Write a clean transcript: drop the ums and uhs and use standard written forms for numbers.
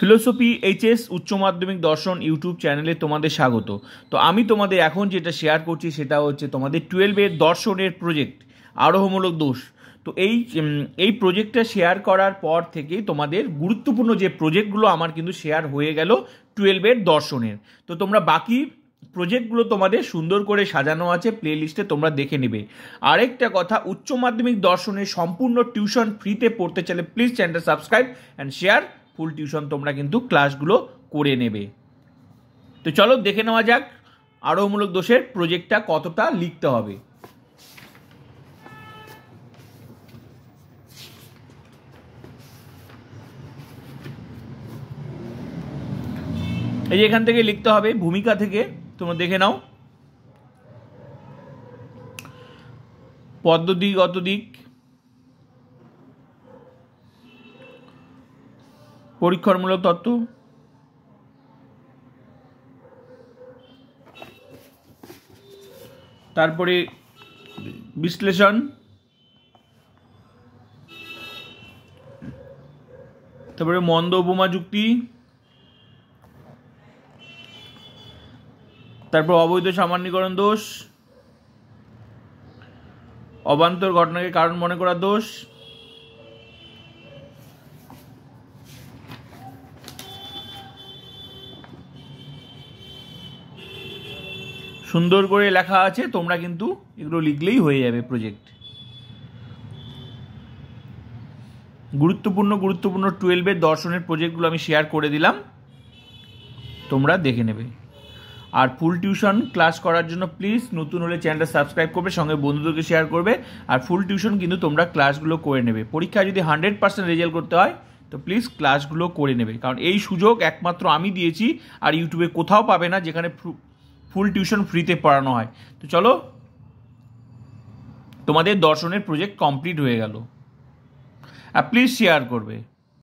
Philosophy HS উচ্চ মাধ্যমিক দর্শন ইউটিউব চ্যানেলে তোমাদের স্বাগত। তো আমি তোমাদের এখন যেটা শেয়ার করছি সেটা হচ্ছে তোমাদের 12-এর দর্শনের প্রজেক্ট আরোহমূলক দোষ। তো এই প্রজেক্টটা শেয়ার করার পর থেকেই তোমাদের গুরুত্বপূর্ণ যে প্রজেক্টগুলো আমার কিন্তু শেয়ার হয়ে গেল 12-এর দর্শনের। তো তোমরা বাকি প্রজেক্টগুলো তোমাদের সুন্দর করে সাজানো আছে প্লে লিস্টে, তোমরা দেখে নেবে। আরেকটা কথা, উচ্চ মাধ্যমিক দর্শনের সম্পূর্ণ টিউশন ফ্রিতে পড়তে চাইলে প্লিজ চ্যানেলটা subscribe and share. Full tuition তোমরা কিন্তু ক্লাসগুলো করে নেবে। তো চলো দেখে নেওয়া যাক আরোহমূলক দোষের প্রজেক্টটা কতটা লিখতে হবে। এই যে এখান থেকে লিখতে হবে, ভূমিকা থেকে তোমরা দেখে নাও। পদ্ধতি, গত দিক, পরীক্ষামূলক তত্ত্ব, তারপরে বিশ্লেষণ, তারপরে মন্দ উপমা যুক্তি, তারপর অবৈধ সামান্যীকরণ দোষ, অবান্তর ঘটনাকে কারণ মনে করা দোষ, সুন্দর করে লেখা আছে, তোমরা কিন্তু এগুলো লিখলেই হয়ে যাবে প্রজেক্ট। গুরুত্বপূর্ণ 12-এর দর্শনের প্রজেক্টগুলো আমি শেয়ার করে দিলাম, তোমরা দেখে নেবে। আর ফুল টিউশন ক্লাস করার জন্য প্লিজ নতুন হলে চ্যানেলটা সাবস্ক্রাইব করবে, সঙ্গে বন্ধুদেরকে শেয়ার করবে। আর ফুল টিউশন কিন্তু তোমরা ক্লাসগুলো করে নেবে। পরীক্ষায় যদি 100% রেজাল্ট করতে হয় তো প্লিজ ক্লাসগুলো করে নেবে, কারণ এই সুযোগ একমাত্র আমি দিয়েছি, আর ইউটিউবে কোথাও পাবে না যেখানে ফুল টিউশন ফ্রিতে পড়ানো হয়। তো চলো, তোমাদের দর্শনের প্রজেক্ট কমপ্লিট হয়ে গেল। আর প্লিজ শেয়ার করবে।